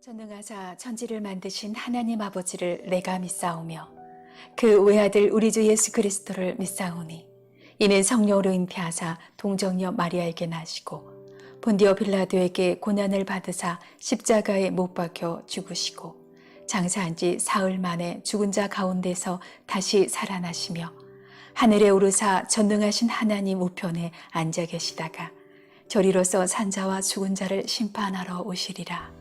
전능하사 천지를 만드신 하나님 아버지를 내가 믿사오며 그 외아들 우리 주 예수 그리스도를 믿사오니 이는 성령으로 잉태하사 동정녀 마리아에게 나시고 본디오 빌라도에게 고난을 받으사 십자가에 못 박혀 죽으시고 장사한 지 사흘 만에 죽은 자 가운데서 다시 살아나시며 하늘에 오르사 전능하신 하나님 우편에 앉아 계시다가 저리로서 산자와 죽은 자를 심판하러 오시리라.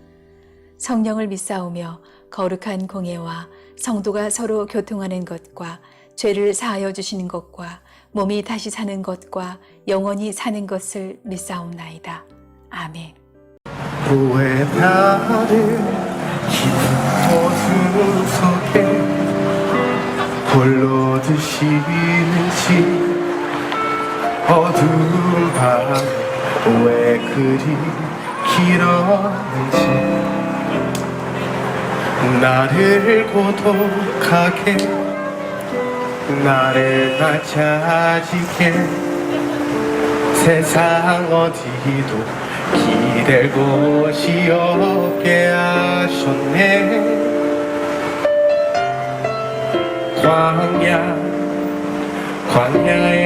성령을 믿사오며 거룩한 공예와 성도가 서로 교통하는 것과 죄를 사하여 주시는 것과 몸이 다시 사는 것과 영원히 사는 것을 믿사옵나이다. 아멘. 후회 나를 깊은 어둠 속에 홀로 드시는지 어두운 밤 왜 그리 길었는지 나를 고독하게 나를 낮아지게 세상 어디도 기댈 곳이 없게 하셨네. 광야에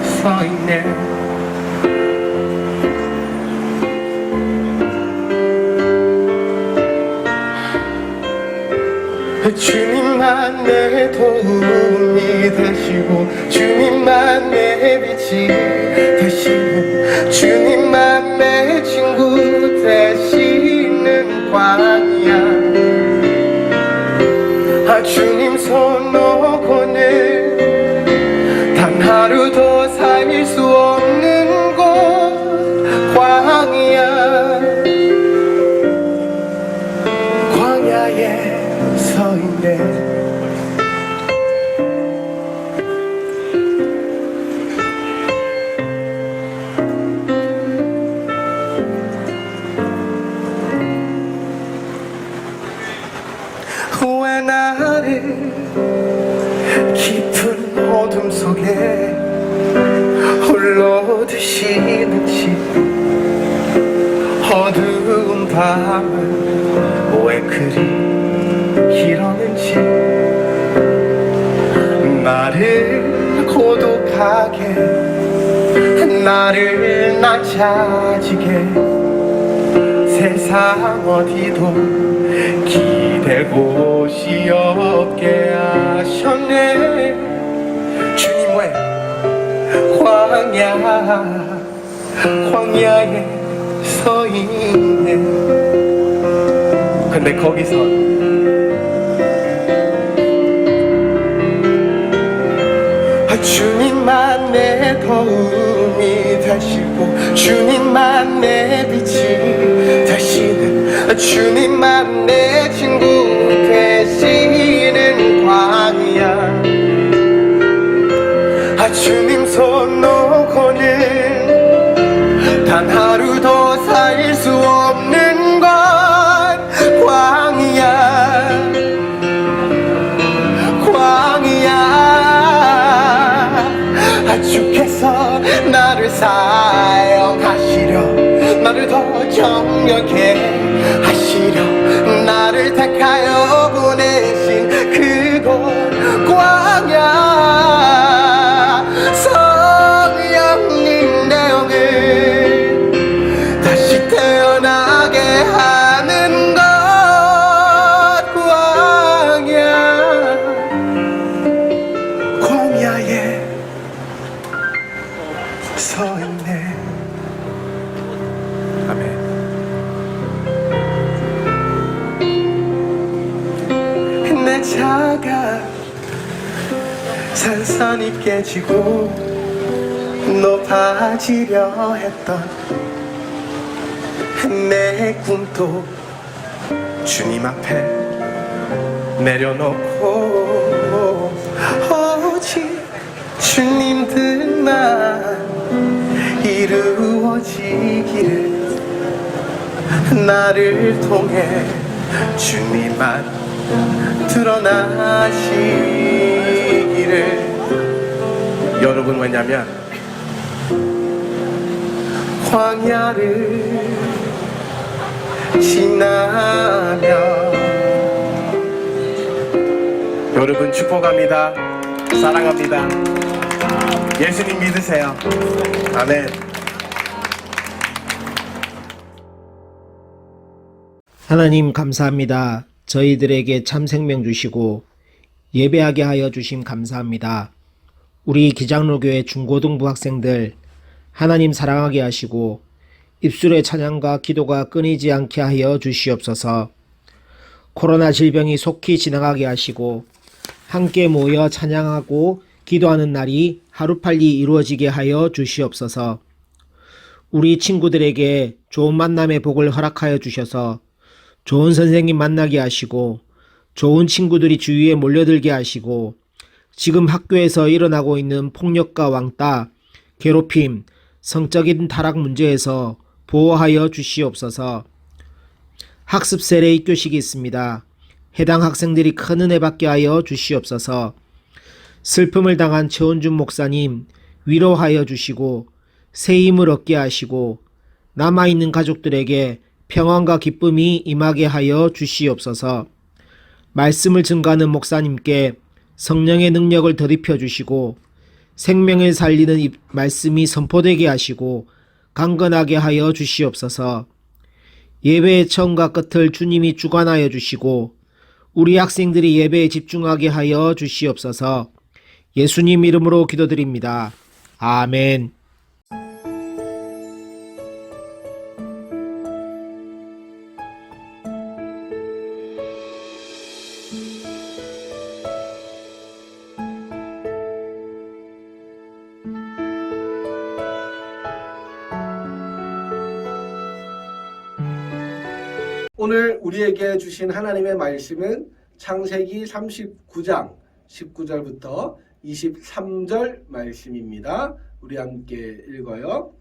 서 있네. 주님만 내 도움이 되시고 주님만 내 빛이 되시는 주님만 내 친구 되시는 광야. 주님 손 놓고는 단 하루도 살 수 없는 곳 광야에 서 있네. 왜 나를 깊은 어둠 속에 홀로 두시는지 어두운 밤은 왜 그리 길었는지 나를 고독하게 나를 낮아지게 세상 어디도 기댈 곳이 없게 하셨네. 주님 왜 광야에 서 있네. 근데 거기서 주님만 내 도움이 되시고 주님만 내 빛이 되시는 주님만 내 친구 되시는 광야. 주님 손 놓고는 단 하루도 살 수 없는 것 주께서 나를 사용하시려 나를 더 정결케 하시려 나를 택하여 보내신 그곳 광야. 성령님 내 영을 다시 태어나게 하는 것 광야에 서 있네. 아멘. 내 차가 산산이 깨지고 높아지려 했던 내 꿈도 주님 앞에 내려놓고 오직 주님 뜻만 이루어지기를 나를 통해 주님만 드러나시기를. 여러분 왜냐면 광야를 지나며. 여러분 축복합니다. 사랑합니다. 예수님 믿으세요. 아멘. 하나님 감사합니다. 저희들에게 참 생명 주시고 예배하게 하여 주심 감사합니다. 우리 기장로교회 중고등부 학생들 하나님 사랑하게 하시고 입술의 찬양과 기도가 끊이지 않게 하여 주시옵소서. 코로나 질병이 속히 지나가게 하시고 함께 모여 찬양하고 기도하는 날이 하루빨리 이루어지게 하여 주시옵소서. 우리 친구들에게 좋은 만남의 복을 허락하여 주셔서 좋은 선생님 만나게 하시고 좋은 친구들이 주위에 몰려들게 하시고 지금 학교에서 일어나고 있는 폭력과 왕따, 괴롭힘, 성적인 타락 문제에서 보호하여 주시옵소서. 학습 세례 입교식이 있습니다. 해당 학생들이 큰 은혜 받게 하여 주시옵소서. 슬픔을 당한 최원준 목사님 위로하여 주시고 새 힘을 얻게 하시고 남아있는 가족들에게 평안과 기쁨이 임하게 하여 주시옵소서. 말씀을 증거하는 목사님께 성령의 능력을 더입혀 주시고 생명을 살리는 이 말씀이 선포되게 하시고 강건하게 하여 주시옵소서. 예배의 처음과 끝을 주님이 주관하여 주시고 우리 학생들이 예배에 집중하게 하여 주시옵소서. 예수님 이름으로 기도드립니다. 아멘. 오늘 우리에게 주신 하나님의 말씀은 창세기 39장 19절부터 23절 말씀입니다. 우리 함께 읽어요.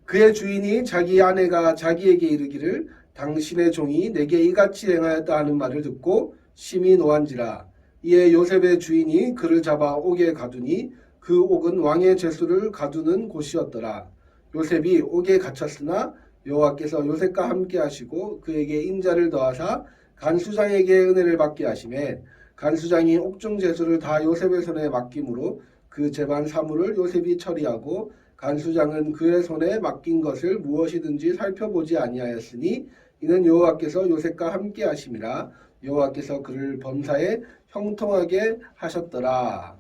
그의 주인이 자기 아내가 자기에게 이르기를 당신의 종이 내게 이같이 행하였다 하는 말을 듣고 심히 노한지라. 이에 요셉의 주인이 그를 잡아 옥에 가두니 그 옥은 왕의 죄수를 가두는 곳이었더라. 요셉이 옥에 갇혔으나 여호와께서 요셉과 함께 하시고 그에게 인자를 더하사 간수장에게 은혜를 받게 하시매 간수장이 옥중 죄수를 다 요셉의 손에 맡김으로 그 재반 사물을 요셉이 처리하고 간수장은 그의 손에 맡긴 것을 무엇이든지 살펴보지 아니하였으니 이는 여호와께서 요셉과 함께 하심이라. 여호와께서 그를 범사에 형통하게 하셨더라.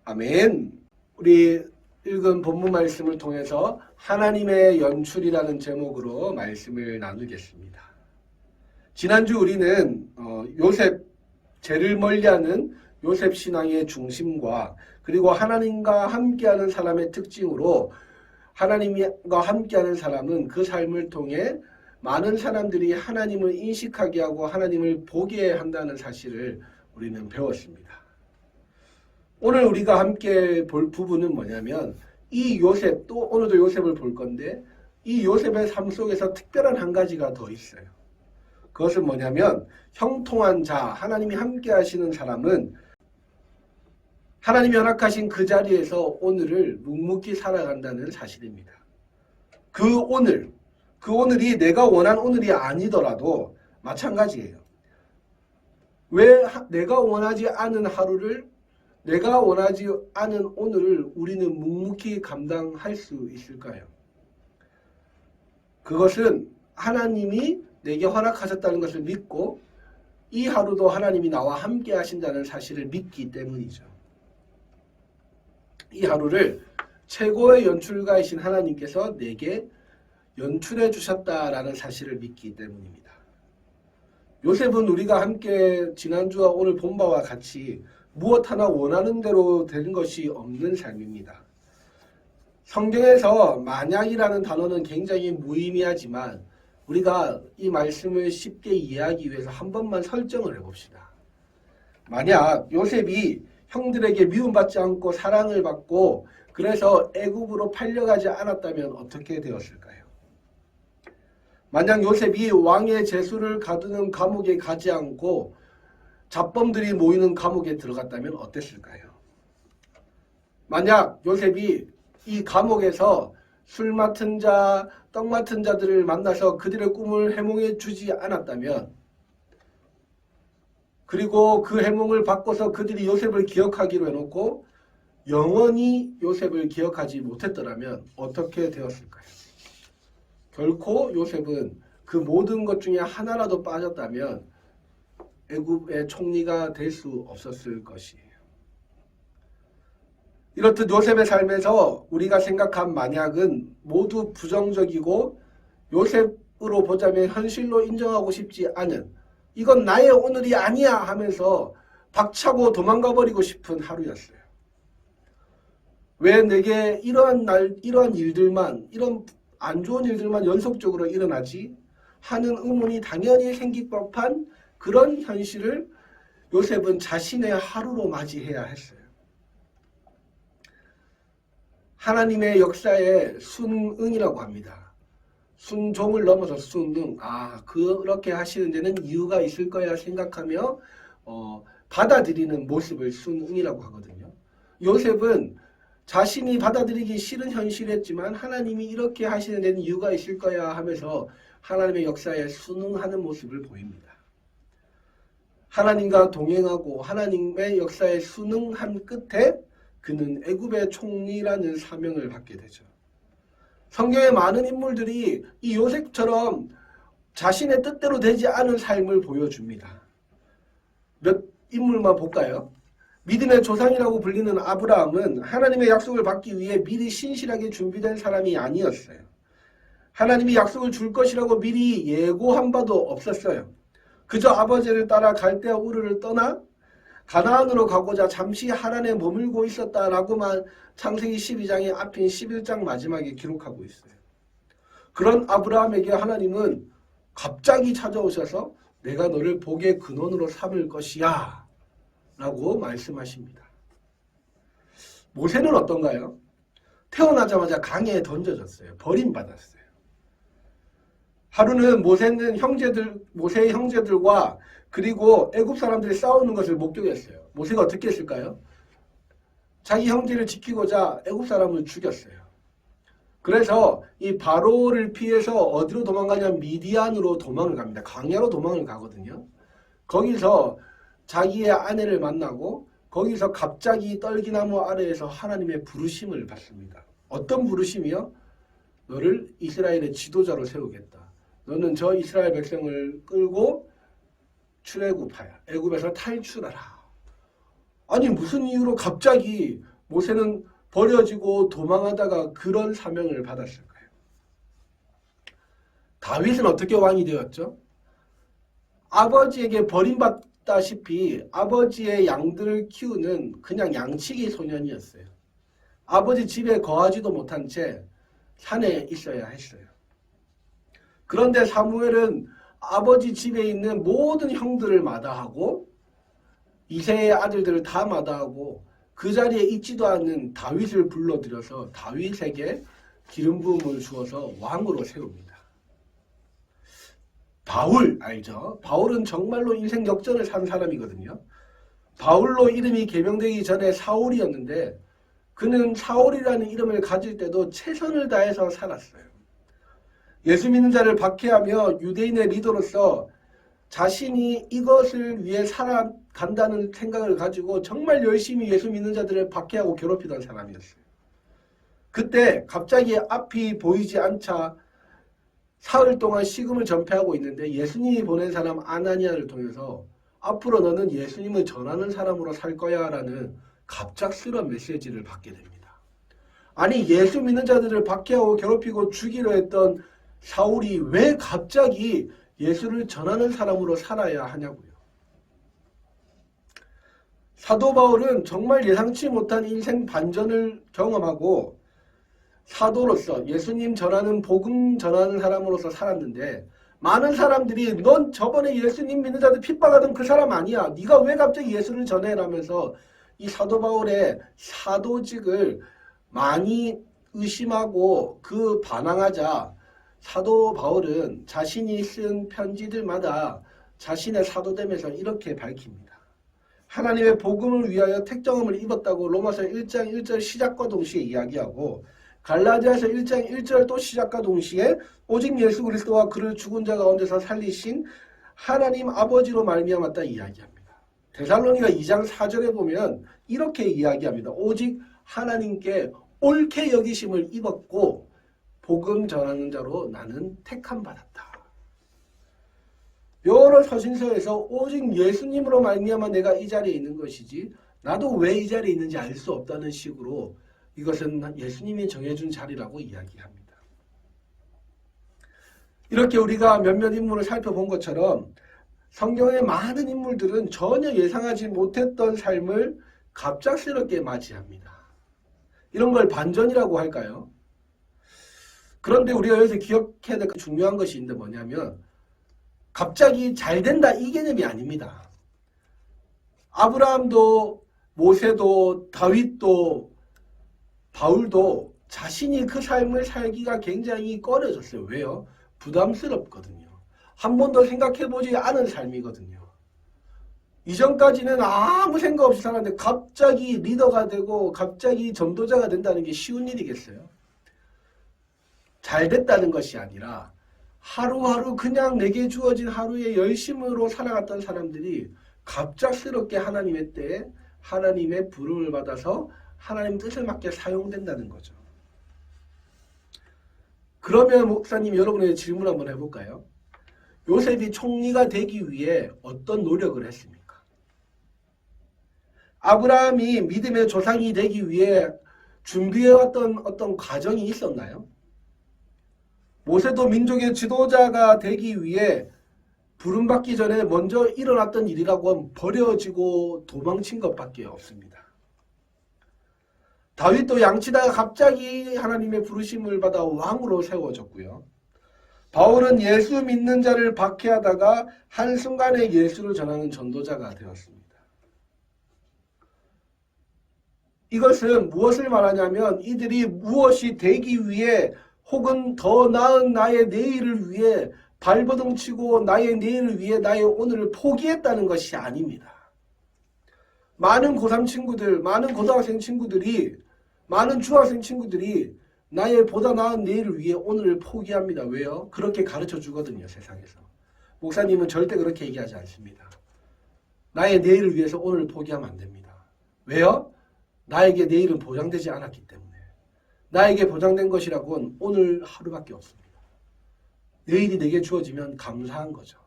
아멘. 우리 읽은 본문 말씀을 통해서 하나님의 연출이라는 제목으로 말씀을 나누겠습니다. 지난주 우리는 요셉, 죄를 멀리하는 요셉 신앙의 중심과 그리고 하나님과 함께하는 사람의 특징으로 하나님과 함께하는 사람은 그 삶을 통해 많은 사람들이 하나님을 인식하게 하고 하나님을 보게 한다는 사실을 우리는 배웠습니다. 오늘 우리가 함께 볼 부분은 뭐냐면 이 요셉, 또 오늘도 요셉을 볼 건데 이 요셉의 삶 속에서 특별한 한 가지가 더 있어요. 그것은 뭐냐면 형통한 자, 하나님이 함께 하시는 사람은 하나님이 허락하신 그 자리에서 오늘을 묵묵히 살아간다는 사실입니다. 그 오늘이 내가 원한 오늘이 아니더라도 마찬가지예요. 왜 내가 원하지 않은 하루를, 내가 원하지 않은 오늘을 우리는 묵묵히 감당할 수 있을까요? 그것은 하나님이 내게 허락하셨다는 것을 믿고 이 하루도 하나님이 나와 함께 하신다는 사실을 믿기 때문이죠. 이 하루를 최고의 연출가이신 하나님께서 내게 연출해 주셨다라는 사실을 믿기 때문입니다. 요셉은 우리가 함께 지난주와 오늘 본 바와 같이 무엇 하나 원하는 대로 되는 것이 없는 삶입니다. 성경에서 만약이라는 단어는 굉장히 무의미하지만 우리가 이 말씀을 쉽게 이해하기 위해서 한 번만 설정을 해봅시다. 만약 요셉이 형들에게 미움받지 않고 사랑을 받고 그래서 애굽으로 팔려가지 않았다면 어떻게 되었을까요? 만약 요셉이 왕의 죄수를 가두는 감옥에 가지 않고 잡범들이 모이는 감옥에 들어갔다면 어땠을까요? 만약 요셉이 이 감옥에서 술 맡은 자, 떡 맡은 자들을 만나서 그들의 꿈을 해몽해 주지 않았다면, 그리고 그 해몽을 바꿔서 그들이 요셉을 기억하기로 해놓고 영원히 요셉을 기억하지 못했더라면 어떻게 되었을까요? 결코 요셉은 그 모든 것 중에 하나라도 빠졌다면 애굽의 총리가 될 수 없었을 것이에요. 이렇듯 요셉의 삶에서 우리가 생각한 만약은 모두 부정적이고 요셉으로 보자면 현실로 인정하고 싶지 않은, 이건 나의 오늘이 아니야 하면서 박차고 도망가 버리고 싶은 하루였어요. 왜 내게 이러한 일들만, 이런 안 좋은 일들만 연속적으로 일어나지 하는 의문이 당연히 생길 법한 그런 현실을 요셉은 자신의 하루로 맞이해야 했어요. 하나님의 역사에 순응이라고 합니다. 순종을 넘어서 순응. 그렇게 하시는 데는 이유가 있을 거야 생각하며 받아들이는 모습을 순응이라고 하거든요. 요셉은 자신이 받아들이기 싫은 현실이었지만 하나님이 이렇게 하시는 데는 이유가 있을 거야 하면서 하나님의 역사에 순응하는 모습을 보입니다. 하나님과 동행하고 하나님의 역사에 순응한 끝에 그는 애굽의 총리라는 사명을 받게 되죠. 성경의 많은 인물들이 이 요셉처럼 자신의 뜻대로 되지 않은 삶을 보여줍니다. 몇 인물만 볼까요? 믿음의 조상이라고 불리는 아브라함은 하나님의 약속을 받기 위해 미리 신실하게 준비된 사람이 아니었어요. 하나님이 약속을 줄 것이라고 미리 예고한 바도 없었어요. 그저 아버지를 따라 갈대아 우르를 떠나 가나안으로 가고자 잠시 하란에 머물고 있었다라고만 창세기 12장의 앞인 11장 마지막에 기록하고 있어요. 그런 아브라함에게 하나님은 갑자기 찾아오셔서 내가 너를 복의 근원으로 삼을 것이야 라고 말씀하십니다. 모세는 어떤가요? 태어나자마자 강에 던져졌어요. 버림받았어요. 하루는 모세의 형제들과 그리고 애굽 사람들이 싸우는 것을 목격했어요. 모세가 어떻게 했을까요? 자기 형제를 지키고자 애굽 사람을 죽였어요. 그래서 이 바로를 피해서 어디로 도망가냐면 미디안으로 도망을 갑니다. 광야로 도망을 가거든요. 거기서 자기의 아내를 만나고 거기서 갑자기 떨기나무 아래에서 하나님의 부르심을 받습니다. 어떤 부르심이요? 너를 이스라엘의 지도자로 세우겠다. 너는 저 이스라엘 백성을 끌고 출애굽하여 애굽에서 탈출하라. 아니 무슨 이유로 갑자기 모세는 버려지고 도망하다가 그런 사명을 받았을까요? 다윗은 어떻게 왕이 되었죠? 아버지에게 버림받다시피 아버지의 양들을 키우는 그냥 양치기 소년이었어요. 아버지 집에 거하지도 못한 채 산에 있어야 했어요. 그런데 사무엘은 아버지 집에 있는 모든 형들을 마다하고 이세의 아들들을 다 마다하고 그 자리에 있지도 않는 다윗을 불러들여서 다윗에게 기름 부음을 주어서 왕으로 세웁니다. 바울 알죠? 바울은 정말로 인생 역전을 산 사람이거든요. 바울로 이름이 개명되기 전에 사울이었는데 그는 사울이라는 이름을 가질 때도 최선을 다해서 살았어요. 예수 믿는 자를 박해하며 유대인의 리더로서 자신이 이것을 위해 살아간다는 생각을 가지고 정말 열심히 예수 믿는 자들을 박해하고 괴롭히던 사람이었어요. 그때 갑자기 앞이 보이지 않자 사흘 동안 식음을 전폐하고 있는데 예수님이 보낸 사람 아나니아를 통해서 앞으로 너는 예수님을 전하는 사람으로 살 거야 라는 갑작스러운 메시지를 받게 됩니다. 아니 예수 믿는 자들을 박해하고 괴롭히고 죽이려 했던 사울이 왜 갑자기 예수를 전하는 사람으로 살아야 하냐고요. 사도 바울은 정말 예상치 못한 인생 반전을 경험하고 사도로서 예수님 전하는 복음 전하는 사람으로서 살았는데 많은 사람들이 넌 저번에 예수님 믿는 자들 핍박하던 그 사람 아니야. 네가 왜 갑자기 예수를 전해? 라면서 이 사도 바울의 사도직을 많이 의심하고 그 반항하자 사도 바울은 자신이 쓴 편지들마다 자신의 사도됨에서 이렇게 밝힙니다. 하나님의 복음을 위하여 택정함을 입었다고 로마서 1장 1절 시작과 동시에 이야기하고 갈라디아서 1장 1절 또 시작과 동시에 오직 예수 그리스도와 그를 죽은 자 가운데서 살리신 하나님 아버지로 말미암았다 이야기합니다. 데살로니가 2장 4절에 보면 이렇게 이야기합니다. 오직 하나님께 옳게 여기심을 입었고 복음 전하는 자로 나는 택함 받았다. 여러 서신서에서 오직 예수님으로 말미암아 내가 이 자리에 있는 것이지 나도 왜 이 자리에 있는지 알 수 없다는 식으로 이것은 예수님이 정해준 자리라고 이야기합니다. 이렇게 우리가 몇몇 인물을 살펴본 것처럼 성경의 많은 인물들은 전혀 예상하지 못했던 삶을 갑작스럽게 맞이합니다. 이런 걸 반전이라고 할까요? 그런데 우리가 여기서 기억해야 될 중요한 것이 있는데 뭐냐면 갑자기 잘 된다 이 개념이 아닙니다. 아브라함도 모세도 다윗도 바울도 자신이 그 삶을 살기가 굉장히 꺼려졌어요. 왜요? 부담스럽거든요. 한 번도 생각해보지 않은 삶이거든요. 이전까지는 아무 생각 없이 살았는데 갑자기 리더가 되고 갑자기 전도자가 된다는 게 쉬운 일이겠어요? 잘 됐다는 것이 아니라 하루하루 그냥 내게 주어진 하루의 열심으로 살아갔던 사람들이 갑작스럽게 하나님의 때에 하나님의 부름을 받아서 하나님 뜻을 맞게 사용된다는 거죠. 그러면 목사님 여러분에게 질문 한번 해볼까요? 요셉이 총리가 되기 위해 어떤 노력을 했습니까? 아브라함이 믿음의 조상이 되기 위해 준비해왔던 어떤 과정이 있었나요? 모세도 민족의 지도자가 되기 위해 부름받기 전에 먼저 일어났던 일이라고 하면 버려지고 도망친 것밖에 없습니다. 다윗도 양치다가 갑자기 하나님의 부르심을 받아 왕으로 세워졌고요. 바울은 예수 믿는 자를 박해하다가 한순간에 예수를 전하는 전도자가 되었습니다. 이것은 무엇을 말하냐면 이들이 무엇이 되기 위해 혹은 더 나은 나의 내일을 위해 발버둥치고 나의 내일을 위해 나의 오늘을 포기했다는 것이 아닙니다. 많은 고3 친구들, 많은 고등학생 친구들이, 많은 중학생 친구들이 나의 보다 나은 내일을 위해 오늘을 포기합니다. 왜요? 그렇게 가르쳐 주거든요, 세상에서. 목사님은 절대 그렇게 얘기하지 않습니다. 나의 내일을 위해서 오늘을 포기하면 안 됩니다. 왜요? 나에게 내일은 보장되지 않았기 때문에. 나에게 보장된 것이라고는 오늘 하루밖에 없습니다. 내일이 내게 주어지면 감사한 거죠.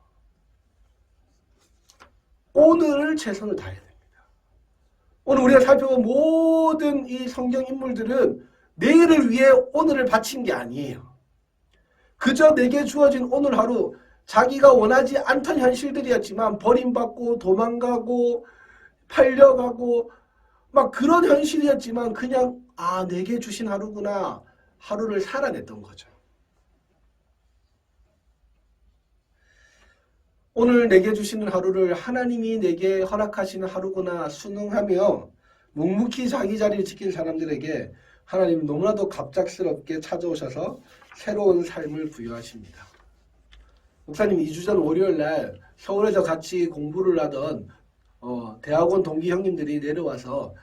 오늘을 최선을 다해야 됩니다. 오늘 우리가 살펴본 모든 이 성경 인물들은 내일을 위해 오늘을 바친 게 아니에요. 그저 내게 주어진 오늘 하루 자기가 원하지 않던 현실들이었지만 버림받고 도망가고 팔려가고 막 그런 현실이었지만 그냥 내게 주신 하루구나 하루를 살아냈던 거죠. 오늘 내게 주시는 하루를 하나님이 내게 허락하시는 하루구나 순응하며 묵묵히 자기 자리를 지킨 사람들에게 하나님은 너무나도 갑작스럽게 찾아오셔서 새로운 삶을 부여하십니다. 목사님 2주 전 월요일날 서울에서 같이 공부를 하던 대학원 동기 형님들이 내려와서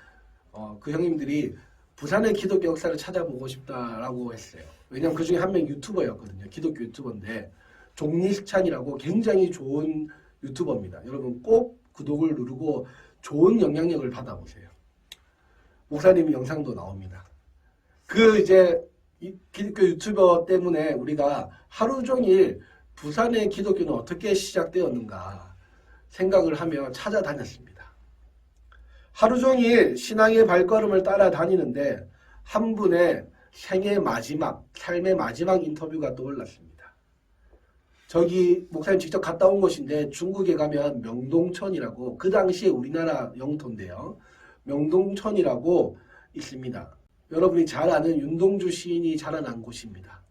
그 형님들이 부산의 기독교 역사를 찾아보고 싶다라고 했어요. 왜냐하면 그 중에 한 명 유튜버였거든요. 기독교 유튜버인데 종리식찬이라고 굉장히 좋은 유튜버입니다. 여러분 꼭 구독을 누르고 좋은 영향력을 받아보세요. 목사님 영상도 나옵니다. 기독교 유튜버 때문에 우리가 하루 종일 부산의 기독교는 어떻게 시작되었는가 생각을 하며 찾아다녔습니다. 하루 종일 신앙의 발걸음을 따라다니는데 한 분의 삶의 마지막 인터뷰가 떠올랐습니다. 저기 목사님 직접 갔다 온 곳인데 중국에 가면 명동천이라고 그 당시에 우리나라 영토인데요. 명동천이라고 있습니다. 여러분이 잘 아는 윤동주 시인이 자라난 곳입니다.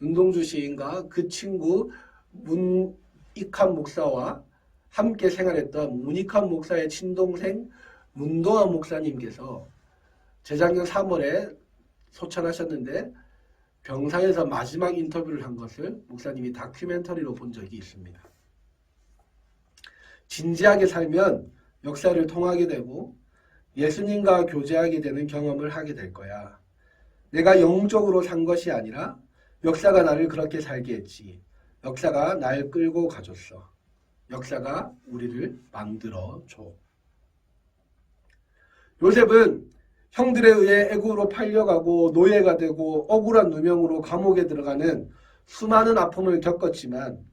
윤동주 시인과 그 친구 문익환 목사와 함께 생활했던 문익환 목사의 친동생 문동환 목사님께서 재작년 3월에 소천하셨는데 병상에서 마지막 인터뷰를 한 것을 목사님이 다큐멘터리로 본 적이 있습니다. 진지하게 살면 역사를 통하게 되고 예수님과 교제하게 되는 경험을 하게 될 거야. 내가 영적으로 산 것이 아니라 역사가 나를 그렇게 살게 했지. 역사가 날 끌고 가줬어. 역사가 우리를 만들어줘. 요셉은 형들에 의해 애굽으로 팔려가고 노예가 되고 억울한 누명으로 감옥에 들어가는 수많은 아픔을 겪었지만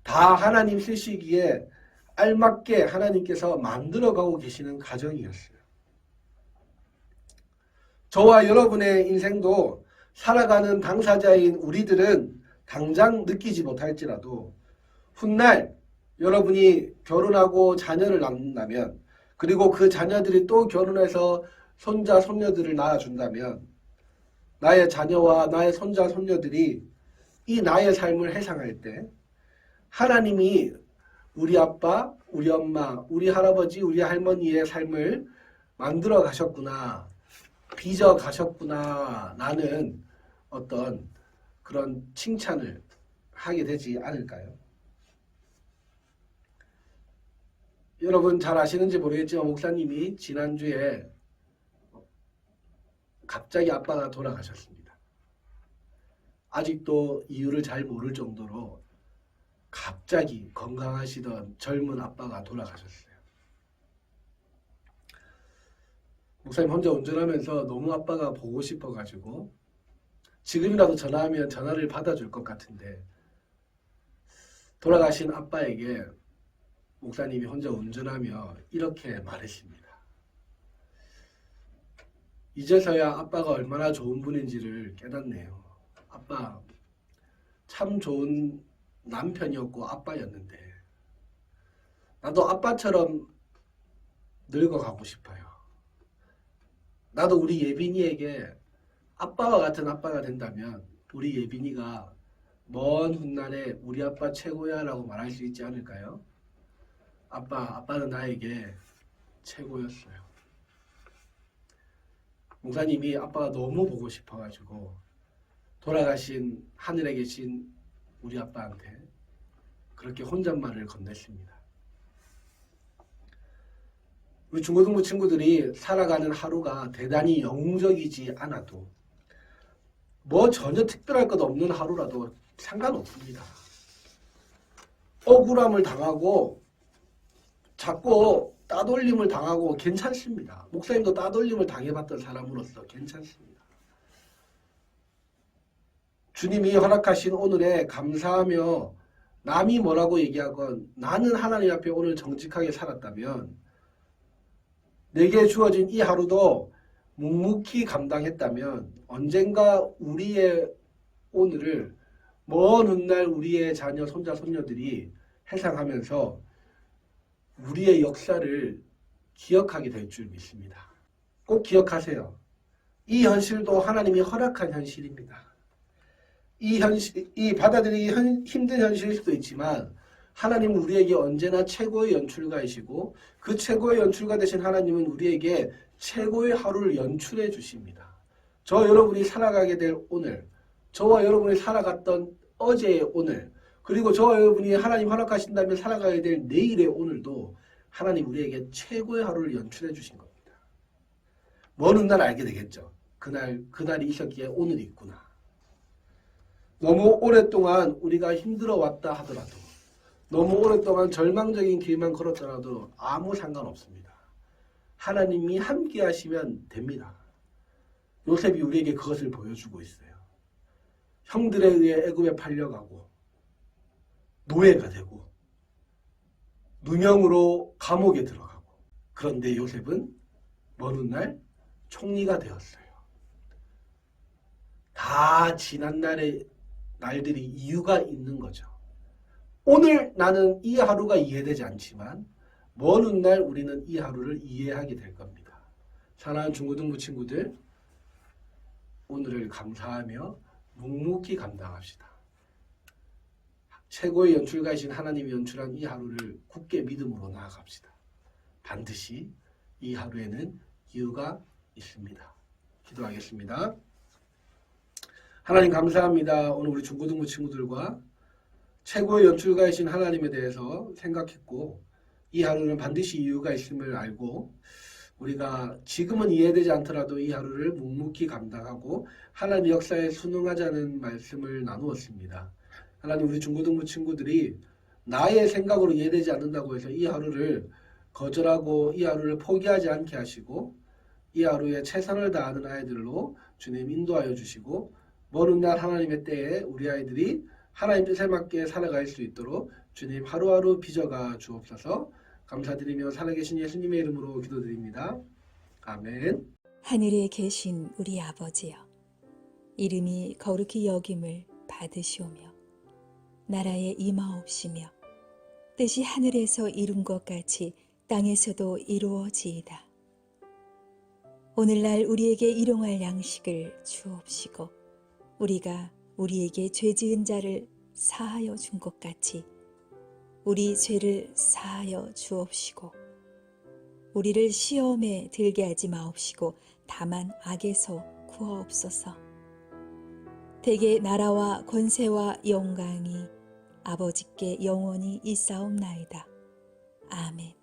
다 하나님 쓰시기에 알맞게 하나님께서 만들어가고 계시는 가정이었어요. 저와 여러분의 인생도 살아가는 당사자인 우리들은 당장 느끼지 못할지라도 훗날 여러분이 결혼하고 자녀를 낳는다면, 그리고 그 자녀들이 또 결혼해서 손자 손녀들을 낳아준다면 나의 자녀와 나의 손자 손녀들이 이 나의 삶을 회상할 때 하나님이 우리 아빠, 우리 엄마, 우리 할아버지, 우리 할머니의 삶을 만들어 가셨구나, 빚어 가셨구나, 라는 어떤 그런 칭찬을 하게 되지 않을까요? 여러분 잘 아시는지 모르겠지만 목사님이 지난주에 갑자기 아빠가 돌아가셨습니다. 아직도 이유를 잘 모를 정도로 갑자기 건강하시던 젊은 아빠가 돌아가셨어요. 목사님 혼자 운전하면서 너무 아빠가 보고 싶어가지고 지금이라도 전화하면 전화를 받아줄 것 같은데, 돌아가신 아빠에게 목사님이 혼자 운전하며 이렇게 말했습니다. 이제서야 아빠가 얼마나 좋은 분인지를 깨닫네요. 아빠 참 좋은 남편이었고 아빠였는데 나도 아빠처럼 늙어가고 싶어요. 나도 우리 예빈이에게 아빠와 같은 아빠가 된다면 우리 예빈이가 먼 훗날에 우리 아빠 최고야 라고 말할 수 있지 않을까요? 아빠는 나에게 최고였어요. 목사님이 아빠가 너무 보고 싶어가지고 돌아가신 하늘에 계신 우리 아빠한테 그렇게 혼잣말을 건넸습니다. 우리 중고등부 친구들이 살아가는 하루가 대단히 영웅적이지 않아도 뭐 전혀 특별할 것 없는 하루라도 상관없습니다. 억울함을 당하고 자꾸 따돌림을 당하고 괜찮습니다. 목사님도 따돌림을 당해봤던 사람으로서 괜찮습니다. 주님이 허락하신 오늘에 감사하며 남이 뭐라고 얘기하건 나는 하나님 앞에 오늘 정직하게 살았다면, 내게 주어진 이 하루도 묵묵히 감당했다면 언젠가 우리의 오늘을 먼 훗날 우리의 자녀, 손자, 손녀들이 회상하면서 우리의 역사를 기억하게 될 줄 믿습니다. 꼭 기억하세요. 이 현실도 하나님이 허락한 현실입니다. 이 받아들이기 힘든 현실일 수도 있지만 하나님은 우리에게 언제나 최고의 연출가이시고 그 최고의 연출가 되신 하나님은 우리에게 최고의 하루를 연출해 주십니다. 저 여러분이 살아가게 될 오늘, 저와 여러분이 살아갔던 어제의 오늘, 그리고 저와 여러분이 하나님 허락하신다면 살아가야 될 내일의 오늘도 하나님 우리에게 최고의 하루를 연출해 주신 겁니다. 먼 훗날 알게 되겠죠. 그날이 있었기에 오늘이 있구나. 너무 오랫동안 우리가 힘들어 왔다 하더라도, 너무 오랫동안 절망적인 길만 걸었더라도 아무 상관없습니다. 하나님이 함께 하시면 됩니다. 요셉이 우리에게 그것을 보여주고 있어요. 형들에 의해 애굽에 팔려가고 노예가 되고 누명으로 감옥에 들어가고, 그런데 요셉은 먼 훗날 총리가 되었어요. 다 지난 날들이 이유가 있는 거죠. 오늘 나는 이 하루가 이해되지 않지만 먼 훗날 우리는 이 하루를 이해하게 될 겁니다. 사랑하는 중고등부 친구들, 오늘을 감사하며 묵묵히 감당합시다. 최고의 연출가이신 하나님이 연출한 이 하루를 굳게 믿음으로 나아갑시다. 반드시 이 하루에는 이유가 있습니다. 기도하겠습니다. 하나님 감사합니다. 오늘 우리 중고등부 친구들과 최고의 연출가이신 하나님에 대해서 생각했고 이 하루는 반드시 이유가 있음을 알고 우리가 지금은 이해되지 않더라도 이 하루를 묵묵히 감당하고 하나님의 역사에 순응하자는 말씀을 나누었습니다. 하나님, 우리 중고등부 친구들이 나의 생각으로 이해되지 않는다고 해서 이 하루를 거절하고 이 하루를 포기하지 않게 하시고 이 하루에 최선을 다하는 아이들로 주님 인도하여 주시고 먼 훗날 하나님의 때에 우리 아이들이 하나님 뜻에 맞게 살아갈 수 있도록 주님 하루하루 빚어가 주옵소서. 감사드리며 살아계신 예수님의 이름으로 기도드립니다. 아멘. 하늘에 계신 우리 아버지여, 이름이 거룩히 여김을 받으시오며 나라에 임하옵시며 뜻이 하늘에서 이룬 것 같이 땅에서도 이루어지이다. 오늘날 우리에게 일용할 양식을 주옵시고 우리가 우리에게 죄 지은 자를 사하여 준 것 같이 우리 죄를 사하여 주옵시고 우리를 시험에 들게 하지 마옵시고 다만 악에서 구하옵소서. 대개 나라와 권세와 영광이 아버지께 영원히 있사옵나이다. 아멘.